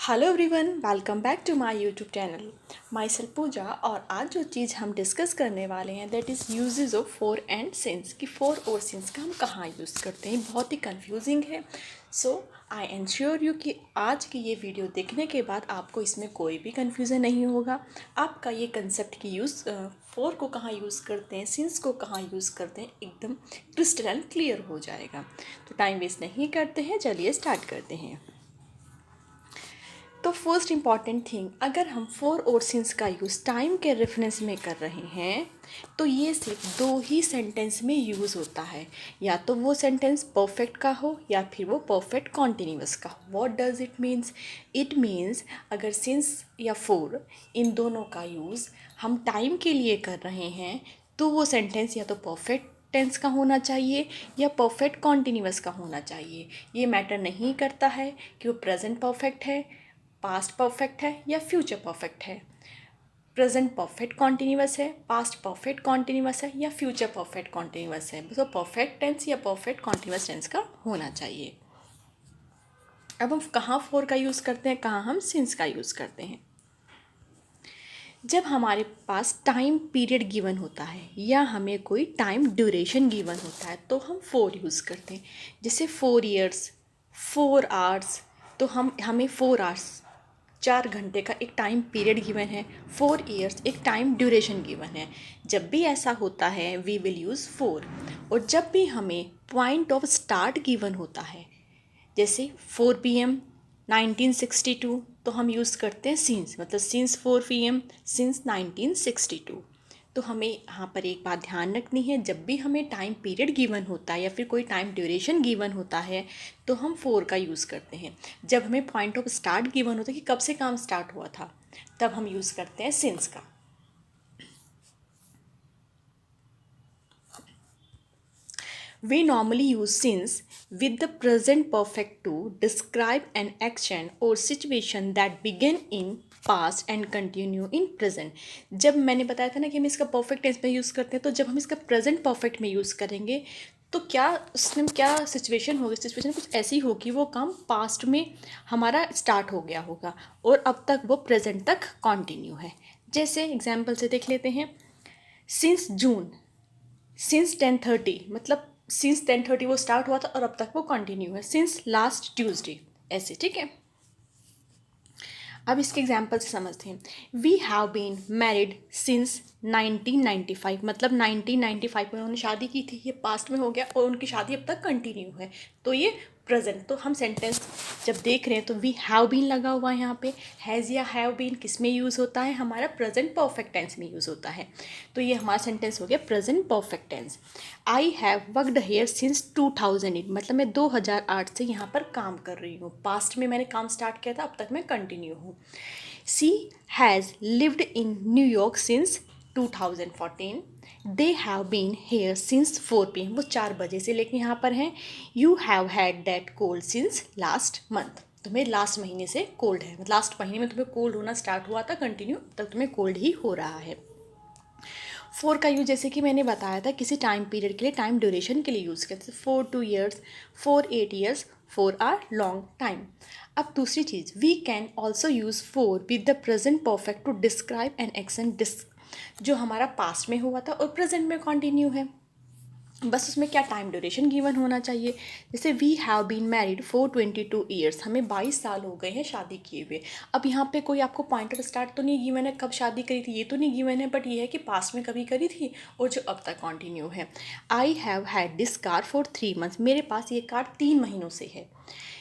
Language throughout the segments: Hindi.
Hello everyone, welcome back to my YouTube channel. Myself Pooja. और आज जो चीज़ हम डिस्कस करने वाले हैं that is uses of for and since कि फोर और सिंस का हम कहाँ यूज़ करते हैं। बहुत ही कंफ्यूजिंग है। सो आई एंश्योर यू कि आज की ये वीडियो देखने के बाद आपको इसमें कोई भी कन्फ्यूज़न नहीं होगा। आपका ये कंसेप्ट की यूज़ फोर को कहाँ यूज़ करते हैं, सिंस को कहाँ यूज़ करते हैं, एकदम क्रिस्टल एंड क्लियर हो जाएगा। तो टाइम वेस्ट नहीं करते हैं, चलिए स्टार्ट करते हैं। तो फर्स्ट इम्पॉर्टेंट थिंग, अगर हम फोर और सिंस का यूज़ टाइम के रेफरेंस में कर रहे हैं तो ये सिर्फ दो ही सेंटेंस में यूज़ होता है। या तो वो सेंटेंस परफेक्ट का हो या फिर वो परफेक्ट कॉन्टिन्यूअस का हो। What does it means? It means अगर सिंस या फोर इन दोनों का यूज़ हम टाइम के लिए कर रहे हैं तो वो सेंटेंस या तो परफेक्ट टेंस का होना चाहिए या परफेक्ट कॉन्टिन्यूअस का होना चाहिए। ये मैटर नहीं करता है कि वो प्रेजेंट परफेक्ट है, पास्ट परफेक्ट है या फ्यूचर परफेक्ट है। प्रेजेंट परफेक्ट कॉन्टिन्यूअस है, पास्ट परफेक्ट कॉन्टिन्यूअस है या फ्यूचर परफेक्ट कॉन्टिन्यूअस है। तो परफेक्ट टेंस या परफेक्ट कॉन्टिन्यूअस टेंस का होना चाहिए। अब हम कहाँ फोर का यूज़ करते हैं, कहाँ हम सिंस का यूज़ करते हैं। जब हमारे पास टाइम पीरियड गिवन होता है या हमें कोई टाइम ड्यूरेशन गिवन होता है तो हम फोर यूज़ करते हैं। जैसे 4 years, 4 hours, तो हमें 4 hours 4 घंटे का एक टाइम पीरियड गिवन है, 4 years एक टाइम ड्यूरेशन गिवन है। जब भी ऐसा होता है वी विल यूज़ फोर। और जब भी हमें पॉइंट ऑफ स्टार्ट गिवन होता है, जैसे 4 PM 1962, तो हम यूज़ करते हैं सिंस, मतलब सिंस 4 PM सिंस 1962। तो हमें यहाँ पर एक बात ध्यान रखनी है, जब भी हमें टाइम पीरियड गिवन होता है या फिर कोई टाइम ड्यूरेशन गिवन होता है तो हम फोर का यूज़ करते हैं। जब हमें पॉइंट ऑफ स्टार्ट गिवन होता है कि कब से काम स्टार्ट हुआ था, तब हम यूज़ करते हैं सिंस का। We normally use since with the present perfect to describe an action or situation that began in past and continue in present। जब मैंने बताया था ना कि हम इसका परफेक्ट टेंस में यूज़ करते हैं, तो जब हम इसका प्रेजेंट परफेक्ट में यूज़ करेंगे तो क्या उसमें क्या सिचुएशन होगी? सिचुएशन कुछ ऐसी होगी, वो काम पास्ट में हमारा स्टार्ट हो गया होगा और अब तक वो प्रेजेंट तक कंटिन्यू है। जैसे एग्जाम्पल से देख लेते हैं। सिंस जून, सिंस 10:30, मतलब सिंस 10:30 वो स्टार्ट हुआ था और अब तक वो कंटिन्यू है। सिंस लास्ट ट्यूसडे, ऐसे, ठीक है। अब इसके एग्जाम्पल से समझते हैं। We have been married since 1995, मतलब 1995 में उन्होंने शादी की थी, ये पास्ट में हो गया और उनकी शादी अब तक कंटिन्यू है, तो ये प्रेजेंट। तो हम सेंटेंस जब देख रहे हैं तो वी हैव बीन लगा हुआ है यहाँ पे। हैज़ या हैव बीन किस में यूज़ होता है? हमारा प्रेजेंट परफेक्ट टेंस में यूज़ होता है। तो ये हमारा सेंटेंस हो गया present perfect tense. I have worked here since 2008, मतलब मैं 2008 से यहाँ पर काम कर रही हूँ। पास्ट में मैंने काम स्टार्ट किया था, अब तक मैं कंटिन्यू हूँ। She has lived in New York since 2014। They have been here since 4 PM, वो 4 बजे से लेके यहाँ पर हैं। You have had that cold since last month, तुम्हें लास्ट महीने से कोल्ड है, मतलब लास्ट महीने में तुम्हें कोल्ड होना स्टार्ट हुआ था, कंटिन्यू तक तुम्हें कोल्ड ही हो रहा है। फोर का यूज जैसे कि मैंने बताया था किसी टाइम पीरियड के लिए, टाइम ड्यूरेशन के लिए यूज़ करते हैं। 4 2 years, 4 8 years, 4 लॉन्ग टाइम। अब दूसरी चीज़, we can also use for with the present perfect to describe an action जो हमारा पास्ट में हुआ था और प्रेजेंट में कंटिन्यू है, बस उसमें क्या टाइम ड्यूरेशन गिवन होना चाहिए। जैसे we have been married for 22 years, हमें 22 साल हो गए हैं शादी किए हुए। अब यहाँ पे कोई आपको पॉइंट ऑफ स्टार्ट तो नहीं गिवन है, कब शादी करी थी ये तो नहीं गिवन है, बट ये है कि पास्ट में कभी करी थी और जो अब तक कंटिन्यू है। I have had this car for 3 months, मेरे पास ये कार 3 महीनों से है।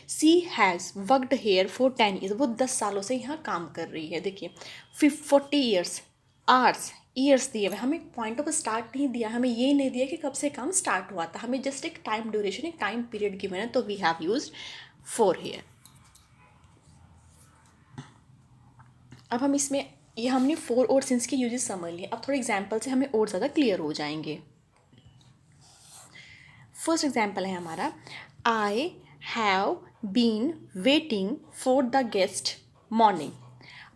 She has worked here for 10 years, वो 10 सालों से यहाँ काम कर रही है। देखिए 40 years, आवर्स, ईयर्स दिए हुए, हमें पॉइंट ऑफ स्टार्ट नहीं दिया, हमें ये नहीं दिया कि कब से काम स्टार्ट हुआ था, हमें जस्ट एक टाइम ड्यूरेशन, एक टाइम पीरियड गिवन है, तो we have used for here. अब हम इसमें ये हमने फोर और सिंस के यूजेस समझ लिए। अब थोड़े एग्जाम्पल से हमें और ज़्यादा क्लियर हो जाएंगे। फर्स्ट एग्जाम्पल है हमारा, I have been waiting for the guest morning,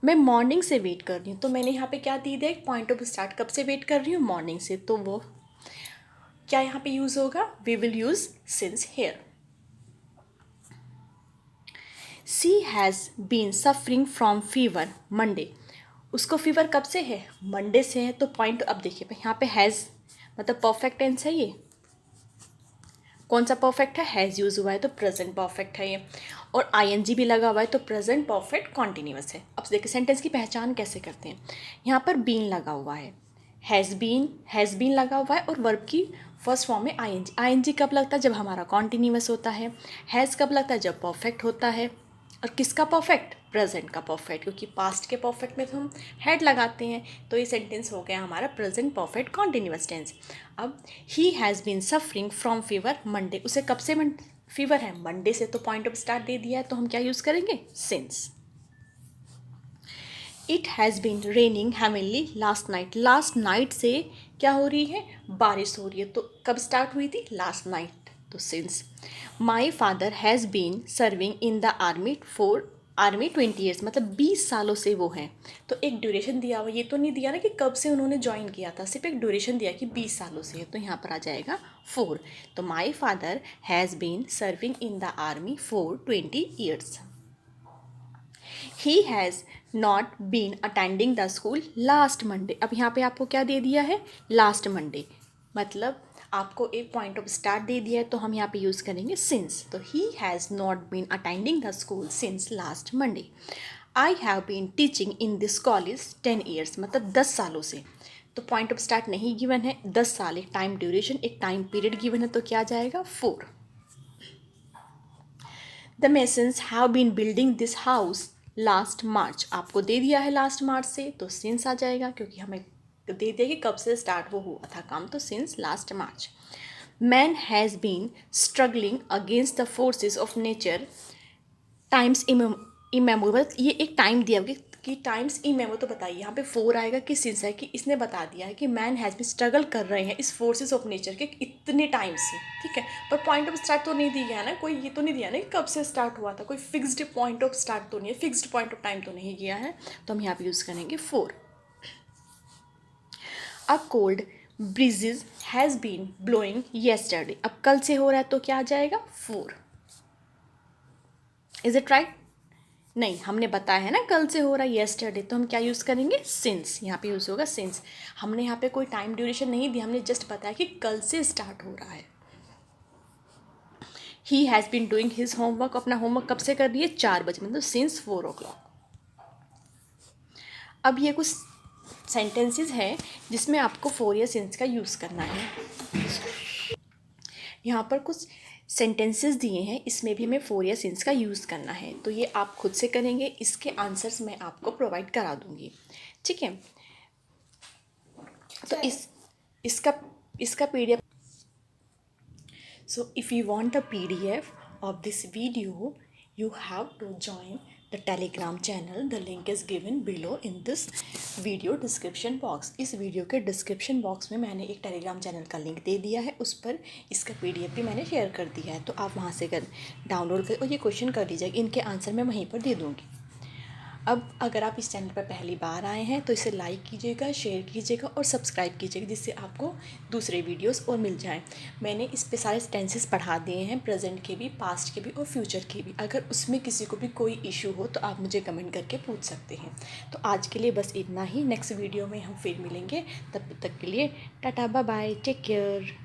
मैं मॉर्निंग से वेट कर रही हूँ। तो मैंने यहाँ पे क्या दी दिया, एक पॉइंट ऑफ स्टार्ट, कब से वेट कर रही हूँ? मॉर्निंग से, तो वो क्या यहाँ पे यूज़ होगा? We will use since here. She has been suffering from fever Monday. उसको फीवर कब से है? मंडे से है। तो पॉइंट अब देखिए यहाँ पे हैज़ मतलब परफेक्ट टेंस है ये। कौन सा परफेक्ट है? हैज़ यूज हुआ है तो प्रेजेंट परफेक्ट है ये, और आईएनजी भी लगा हुआ है तो प्रेजेंट परफेक्ट कॉन्टिन्यूअस है। अब देखिए सेंटेंस की पहचान कैसे करते हैं। यहाँ पर बीन लगा हुआ है, हैज़ बीन लगा हुआ है, और वर्ब की फर्स्ट फॉर्म में आईएनजी। आईएनजी कब लगता है? जब हमारा कॉन्टिन्यूअस होता है। हैज़ कब लगता है? जब परफेक्ट होता है। और किसका परफेक्ट? प्रेजेंट का परफेक्ट, क्योंकि पास्ट के परफेक्ट में तो हम हैड लगाते हैं। तो ये सेंटेंस हो गया हमारा प्रेजेंट परफेक्ट कॉन्टिन्यूअस टेंस। अब he has been suffering from fever Monday. उसे कब से फीवर है? मंडे से। तो पॉइंट ऑफ स्टार्ट दे दिया है तो हम क्या यूज़ करेंगे? Since. It has been raining heavenly last night. Last night से क्या हो रही है? बारिश हो रही है। तो कब स्टार्ट हुई थी? लास्ट नाइट, तो since. My father has been serving in the army 20 years, मतलब 20 सालों से वो हैं। तो एक ड्यूरेशन दिया हुआ, ये तो नहीं दिया ना कि कब से उन्होंने ज्वाइन किया था, सिर्फ एक ड्यूरेशन दिया कि 20 सालों से है। तो यहाँ पर आ जाएगा 4। तो my father has been serving in the army for 20 years. He has not been attending the school last Monday. अब यहाँ पे आपको क्या दे दिया है? लास्ट मंडे, मतलब आपको एक पॉइंट ऑफ स्टार्ट दे दिया है तो हम यहाँ पे यूज़ करेंगे सिंस। तो he has not been attending the school since last Monday. I have been teaching in this college 10 years, मतलब 10 सालों से। तो पॉइंट ऑफ स्टार्ट नहीं गिवन है, 10 साल एक टाइम ड्यूरेशन, एक टाइम पीरियड गिवन है, तो क्या आ जाएगा? 4। The masons have been building this house last March. आपको दे दिया है लास्ट मार्च से, तो सिंस आ जाएगा, क्योंकि हमें दे दिया कि कब से स्टार्ट वो हुआ था काम, तो since last March. Man has been struggling against the forces of nature times immemorial. ये एक टाइम दिया हुआ कि टाइम्स इमेमो, तो बताइए यहाँ पे 4 आएगा कि सिंस है, कि इसने बता दिया है कि मैन हैज़ भी स्ट्रगल कर रहे हैं इस फोर्सेस ऑफ नेचर के इतने टाइम से, ठीक है। पर पॉइंट ऑफ स्टार्ट तो नहीं दिया है ना, कोई ये तो नहीं दिया ना कि कब से स्टार्ट हुआ था, कोई फिक्स्ड पॉइंट ऑफ स्टार्ट तो नहीं है, फिक्स्ड पॉइंट ऑफ टाइम तो नहीं किया है, तो हम यहाँ पे यूज़ करेंगे 4। A cold breezes has been blowing yesterday. अब कल से हो रहा है तो क्या आ जाएगा? 4। Is it right? नहीं, हमने बताया है ना कल से हो रहा है येस्टरडे, तो हम क्या यूज़ करेंगे? सिंस। यहाँ पे यूज़ होगा सिंस। हमने यहाँ पे कोई टाइम ड्यूरेशन नहीं दिया, हमने जस्ट बताया कि कल से स्टार्ट हो रहा है। He has been doing his homework. अपना होमवर्क कब से कर दिए? 4 बजे, मतलब सिंस 4 o'clock। अब ये कुछ सेंटेंसेस हैं जिसमें आपको 4 या सिंस का यूज़ करना है। यहाँ पर कुछ सेंटेंसेस दिए हैं, इसमें भी हमें 4 या सिंस का यूज़ करना है, तो ये आप खुद से करेंगे, इसके आंसर्स मैं आपको प्रोवाइड करा दूँगी, ठीक है। तो इसका PDF। So if you want the PDF of this video, you have to join the Telegram channel. The link is given below in this video description box. इस वीडियो के डिस्क्रिप्शन बॉक्स में मैंने एक टेलीग्राम चैनल का लिंक दे दिया है, उस पर इसका PDF भी मैंने शेयर कर दिया है, तो आप वहाँ से डाउनलोड कर और ये क्वेश्चन कर लीजिएगा, इनके आंसर मैं वहीं पर दे दूँगी। अब अगर आप इस चैनल पर पहली बार आए हैं तो इसे लाइक कीजिएगा, शेयर कीजिएगा और सब्सक्राइब कीजिएगा, जिससे आपको दूसरे वीडियोस और मिल जाएं। मैंने इस पे सारे टेंसेस पढ़ा दिए हैं, प्रेजेंट के भी, पास्ट के भी और फ्यूचर के भी। अगर उसमें किसी को भी कोई इशू हो तो आप मुझे कमेंट करके पूछ सकते हैं। तो आज के लिए बस इतना ही, नेक्स्ट वीडियो में हम फिर मिलेंगे, तब तक के लिए tata bye bye, take care.